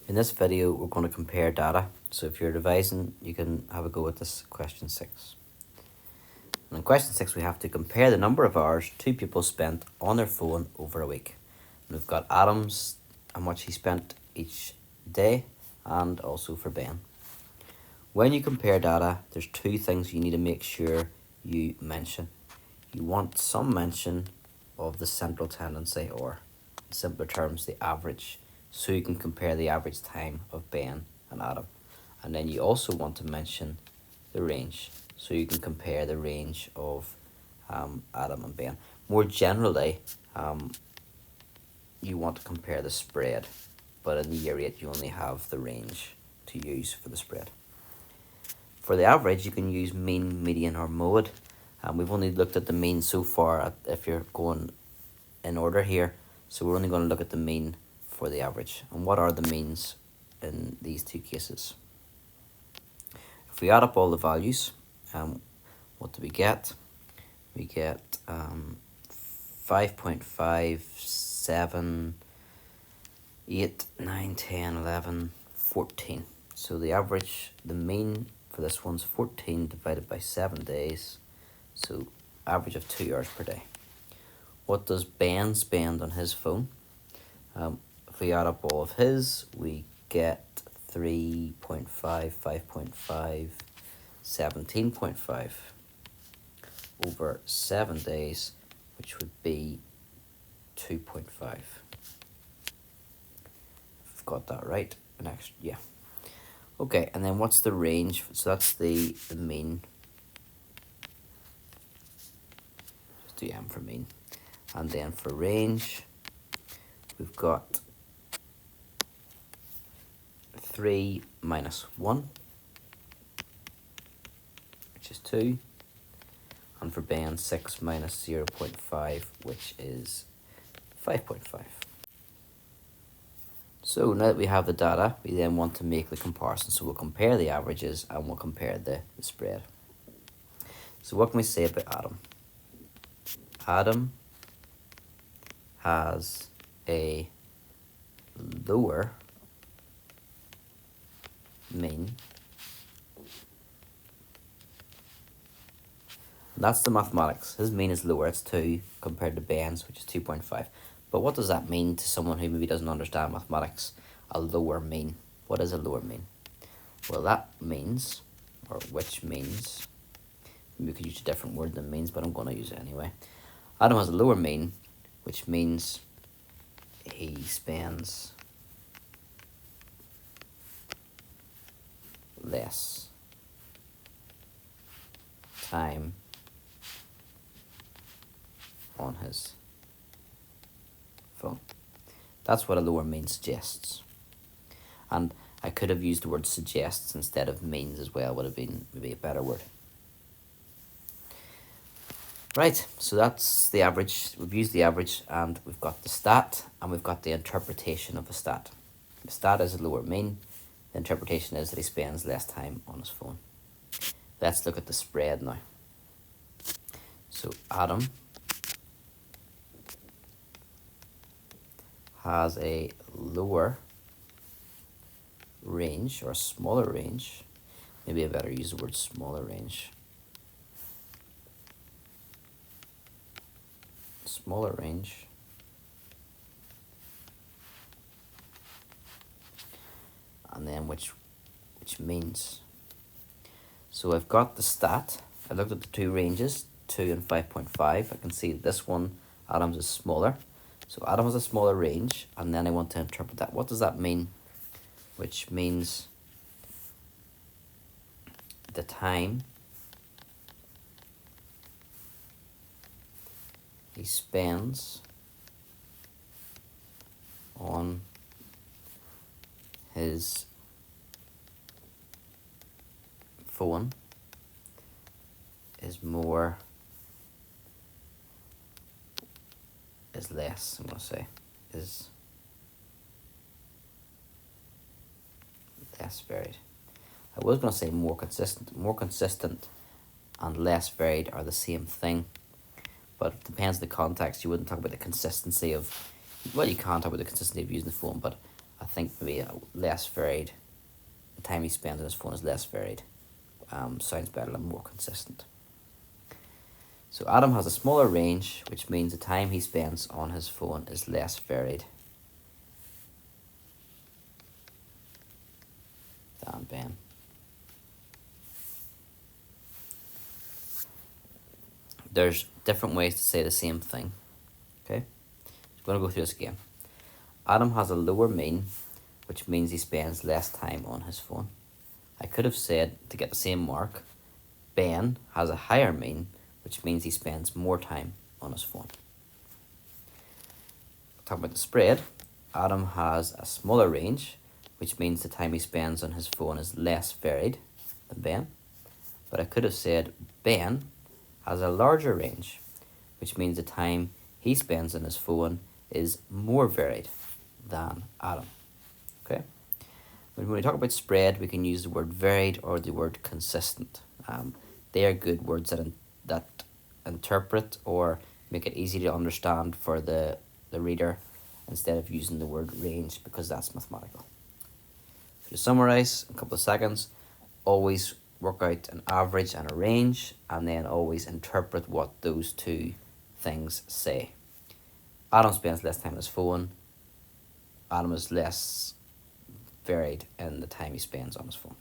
In this video, we're going to compare data. So if you're revising, you can have a go at this question 6. And in question 6, we have to compare the number of hours two people spent on their phone over a week. And we've got Adam's, how much he spent each day, and also for Ben. When you compare data, there's two things you need to make sure you mention. You want some mention of the central tendency, or in simpler terms, the average, so you can compare the average time of Ben and Adam. And then you also want to mention the range, so you can compare the range of Adam and Ben. More generally, you want to compare the spread, but in the year 8 you only have the range to use for the spread. For the average, you can use mean, median, or mode. We've only looked at the mean so far if you're going in order here, so we're only going to look at the mean for the average. And what are the means in these two cases? If we add up all the values, what do we get? We get 5.5, 7, 8, 9, 10, 11, 14. So the average, the mean for this one's 14 divided by 7 days. So average of 2 hours per day. What does Ben spend on his phone? If we add up all of his, we get 3.5, 5.5, 17.5 over 7 days, which would be 2.5. I've got that right. Next, yeah. Okay, and then what's the range? So that's the mean. Just do M for mean. And then for range, we've got 3 minus 1, which is 2. And for Ben, 6 minus 0.5, which is 5.5. So now that we have the data, we then want to make the comparison. So we'll compare the averages and we'll compare the spread. So what can we say about Adam? Adam has a lower mean. That's the mathematics. His mean is lower, it's 2, compared to Ben's, which is 2.5. But what does that mean to someone who maybe doesn't understand mathematics? A lower mean. What is a lower mean? Well, that means, or which means, we could use a different word than means, but I'm going to use it anyway. Adam has a lower mean, which means he spends less time on his phone. That's what a lower mean suggests. And I could have used the word suggests instead of means as well, would have been maybe a better word. Right, so that's the average. We've used the average and we've got the stat and we've got the interpretation of the stat. The stat is a lower mean. The interpretation is that he spends less time on his phone. Let's look at the spread now. So Adam has a lower range, or a smaller range. Maybe I better use the word smaller range. Smaller range. And then which means. So I've got the stat. I looked at the two ranges, 2 and 5.5. I can see this one, Adam's, is smaller. So Adam has a smaller range, and then I want to interpret that. What does that mean? Which means the time he spends on his phone is less, I'm going to say, is less varied. I was going to say more consistent. More consistent and less varied are the same thing, but it depends on the context. You wouldn't talk about the consistency of, well, you can't talk about the consistency of using the phone, but I think maybe less varied. The time he spends on his phone is less varied. Sounds better and more consistent. So Adam has a smaller range, which means the time he spends on his phone is less varied than Ben. There's different ways to say the same thing. Okay? I'm going to go through this again. Adam has a lower mean, which means he spends less time on his phone. I could have said, to get the same mark, Ben has a higher mean, which means he spends more time on his phone. Talking about the spread, Adam has a smaller range, which means the time he spends on his phone is less varied than Ben. But I could have said Ben has a larger range, which means the time he spends on his phone is more varied than Adam. Okay? When we talk about spread, we can use the word varied or the word consistent. They are good words that interpret or make it easy to understand for the reader instead of using the word range, because that's mathematical. So to summarize in a couple of seconds, always work out an average and a range, and then always interpret what those two things say. Adam spends less time on his phone. Adam is less varied in the time he spends on his phone.